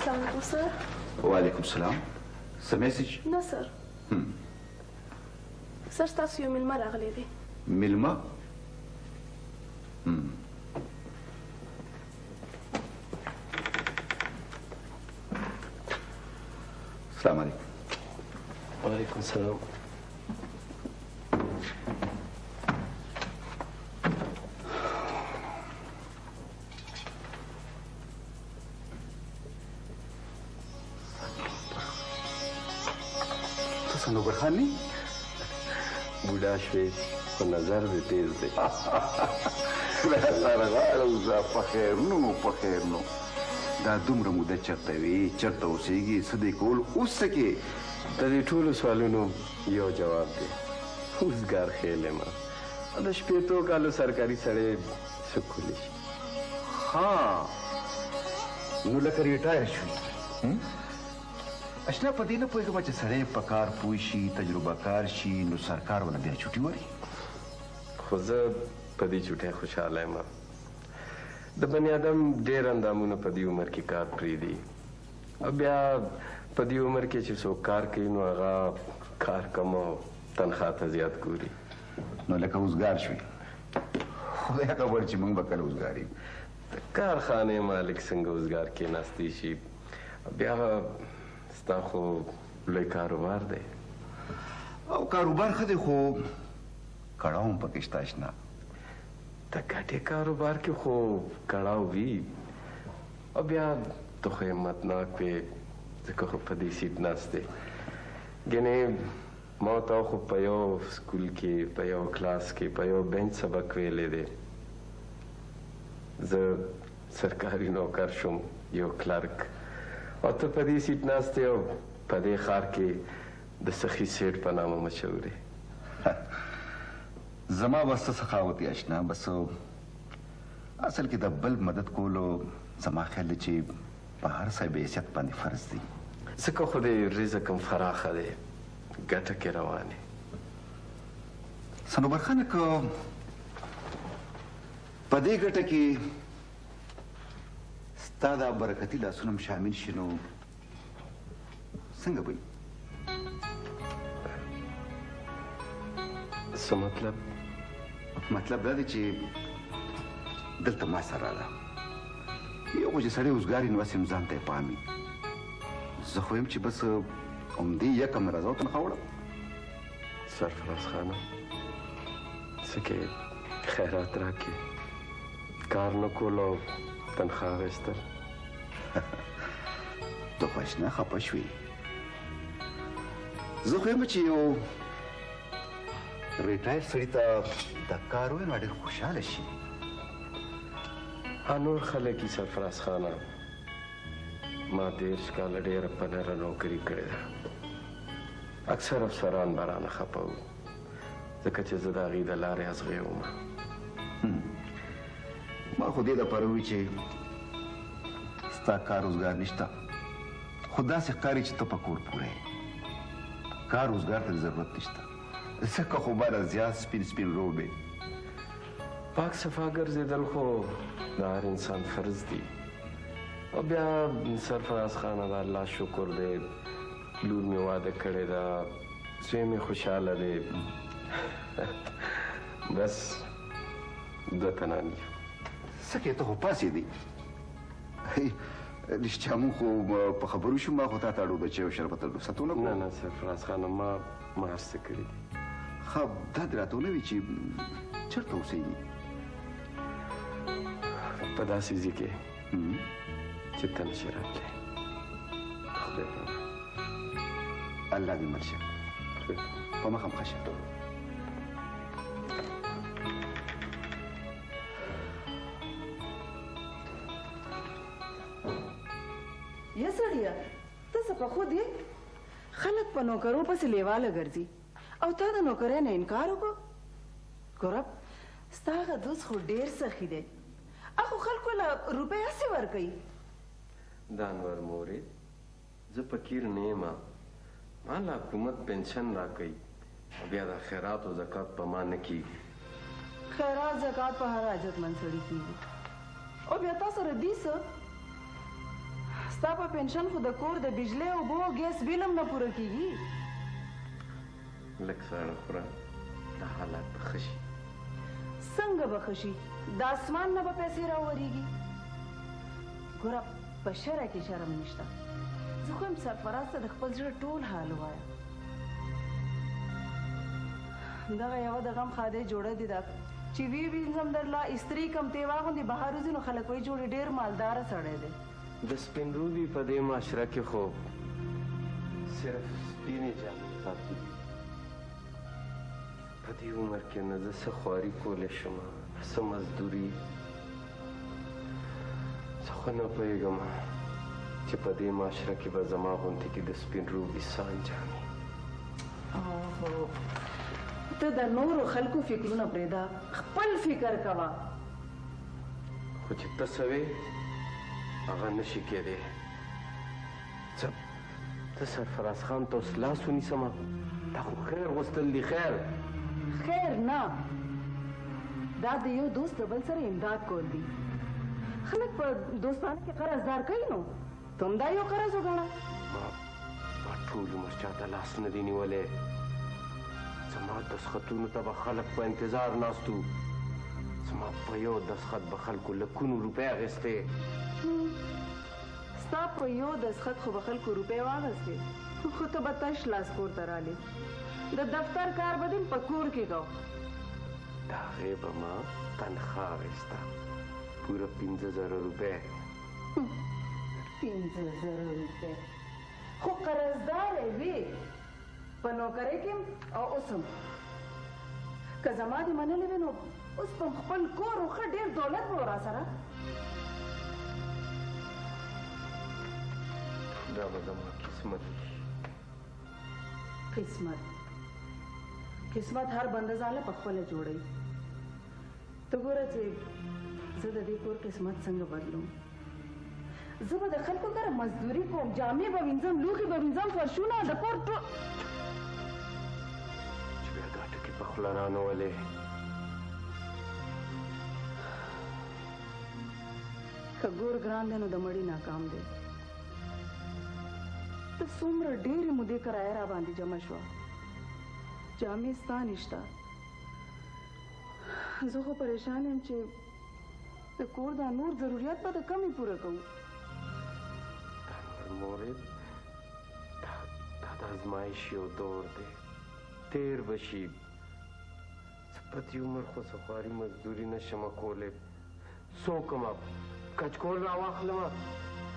السلام علیکم سر. وعلیکم السلام. څه میسج؟ نه سر. سر ستاسو یو میلمه راغلی دی. میلمه؟ السلام علیکم. وعلیکم السلام. صنوبر خان نه؟ بوډا شوې خو نظر دې تیز دی. په خیر نو په خیر نو. دا دومره موده چېرته وي، چېرته اوسېږي، څه دې کول، اوس څه کې؟ د دې ټولو سوالونو یو جواب دی. اوسګار خیل یم. د شپېتو کالو سرکاري سړی څه کولی شي؟ ها نو لکه ریټایر شوي. اشنا په دې نه پوهېږم چې سړی په کار پوه شي، تجربه کار شي، نو سرکار ونه بیا چوټي وري. خو زه په دې چوټۍ خوشحاله یم. د بني آدم ډېر اندامونه په دې عمر کې کار پرېږدي او بیا په دې عمر کې چې څوک کار کوي نو هغه کار کم او تنخوا ته زیات ګوري. نو لکه اوسګار شوي. خدای خبر چې موږ به کله اوسګار یو. د کارخانې مالک څنګه اوسګار کېناستی شي؟ بیا ستا خو لوی کاروبار دی. او کاروبار ښه دی خو کړاو هم پکې شته اشنا. د ګټې کاروبار کې خو کړاو وي او بیا ته خو همتناک وې ځکه خو په دې سیټ ناست دی. ګنې ما تا خو په یو سکول کې په یو کلاس کې په یو بنچ سبق ویلی دی. زه سرکاري نوکر شوم، یو کلرک، او ته په دې سیټ ناست یې او په دې ښار کې د سخي سیټ په نامه مشهور یې. زما بس څه سخاوت یې اشنا، بس اصل کې د بل مدد کولو زما خیال دی چې په هر څه بې حیثیت باندې فرض دی. ځکه خو دې رزق هم فراخه دی، ګټه کې روانې. صنوبر خانه که په دې ګټه کې ستا دا برکتي لاسونه هم شامل شي نو څنګه به وي؟ څه مطلب؟ مطلب دا دی چې دلته ما سره ده. یو خو چې سړی اوسګار وي نو هسې هم ځان ته یې پام وي. زه خو یم چې بس همدې یکه مې راځه او تنخوا وړم. سرفراز خانه څه کې خیرات راکړي، کار نه کول او تنخوا اخیستل. ته خو اشنا خفه شوې. زه خو یم چې یو ریټایر سړي ته د کار ووایي نو ډېر خوشحاله شي. نور خلک یې سرفراز خانه ما 30 کاله ډېره په نره نوکري کړې ده. اکثر افسران به رانه خفه وو ځکه چې زه د هغې د لارې ازغې وم. ما خو دې دپاره ووي چې ستا کار روزګار نشته، خو داسې ښکاري چې ته په کور پوره یې. کار روزګار ته ضرورت نشته ځکه خو باره زیات سپین سپین روب یې. پاک صفا ګرځېدل خو د هر انسان فرض دی. او بیا سرفراز خانه د الله شکر دی، لور مې واده کړې ده، زوی مې خوشحاله دی. بس 2 تنان یو. څه کې ته خو پاسېدی. رښتیا مونږ خو په خبرو شو، ما خو تا ته اړو د چای او شربت رخصتونه کړو. نه سرفراز خانه ما هر څه کړي دي. ښه دا دې راته ونه وي چې چېرته اوسېږي؟ په داسې ځای کې چې ته نشې راتلی. خدای پاک الله دې مل شه. په مخه مخه شه. یا سړیه ته څه په خود یې؟ خلک په نوکرو پسې لیواله ګرځي او تا د نوکرۍ نه انکار وکړو؟ ګورب ستا هغه دوست خو ډېر سخي دی. اخو خلکو له روپۍ هسې ورکوي. د انور مورې زه فقیر نه یم، ما له حکومت پنشن راکوي او بیا د خیرات او زکات په ما نه کېږي. خیرات زکات په هر حاجتمند سړي کېږي او بیا تا سره دي څه؟ ستا په پنشن خو د کور د بجلی اوبو ګیس بیل هم نه پوره کیږي. لږ ساړه خوره دا حالات به ښه شي. څنګه به ښه شي؟ د اسمان نه به پیسې راورېږي. ګوره په شرع کې شرم نشته. زه خو یم سرفراز ته د خپل زړه ټول حال ووایم. دغه یوه د غم خادۍ جوړه دي ده چې وینځم درله استري کم تی واغوندې بهر وځي نو خلک وایي جوړې ډېر مالداره سړی دی. د سپین روبي په دې معاشره کې خو صرف سپینې جامې پاتې دي. په دې عمر کې نه زه څه خواري کولی شم نه څه مزدوري. زه خو نه پوهېږم چې په دې معاشره کې به زما غوندې کې د سپین روبي سان جامې. ته د نورو خلکو فکرونه پرېږده، خپل فکر کوه. خو چې ته څه وې هغه نشي کېدی. څه ته سرفراز خان ته اوس لاس ونیسمه؟ دا خو خیر غوښتل دي. خیر خیر نه، دا د یو دوست د بل سره امداد کول دي. خلک په دوستانه کې قرضدار کوي نو ته هم دا یو قرض وګڼه. ما ټول عمر چاته لاس نه دی نیولی. زما دستخطونو ته به خلک په انتظار ناست وو. زما په یو دستخط به خلکو لکونو روپۍ اخیستې. ستا په یو دستخط خو به خلکو روپۍ واخیستې خو ته به تش لاس کور ته رالې. د دفتر کار به دې په کور کې کو. د هغې به ما تنخواه اخیسته پوره 15,000 روپۍ. 15,000 روپۍ خو قرضدار وې په نوکرۍ کې او اوس هم. که زما دې منلې وې نو اوس په خپل کور و ښه ډېر دولت به و را سره. دا به زما قسمت وي. قسمت هر بنده ځاله په خپله جوړوي. ته ګوره چې زه د دې کور قسمت څنګه بدلوم. زه به د خلکو کره مزدوري کوم، جامې به وینځم، لوښي به وینځم، فرشونه د کور ټول. چې بیا دا ټکي په خوله رانولې. که ګور ګران دی نو د مړي ناکام دی. ته څومره ډېرې مودې کرایه را باندې جمع شوه، جامې ستا نشته. زه خو پریشان یم چې د کور دا نور ضروریات به د کمې پوره کوو. دا نور مورد دا د ازمایش یو دور دی، تیر به شي. زه په دې عمر خو څه خواري مزدوري نشم کولی. څوک کمه کچکول راواخلمه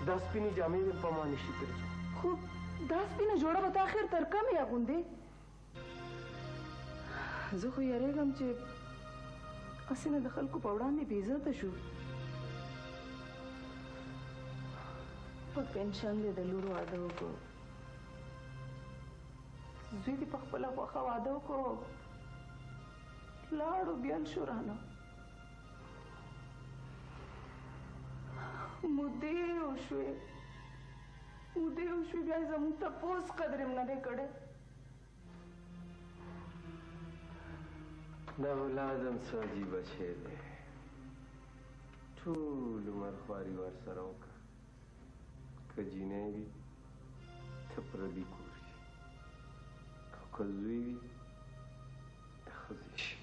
دا سپینې جامې مې په ما نشي پرېږدي. خو دا سپینه جوړه به تا خیر تر کمې اغوندې. زه خو یریږم چې هسې نه د خلکو په وړاندې بې عزته شو. په پنشن دې د لور واده وکړو، زوی دې په خپله خوښه واده وکړو، لاړو بیل شو رانه. مودې وشوې بیا یې زموږ تپوس قدر هم نه دی کړی. دا اولاد هم څه عجیبه شی دی. ټول عمر خواري ورسره وکړه. که جینۍ وي ته پردي کور شي، او که زوی وي د ښځې شي.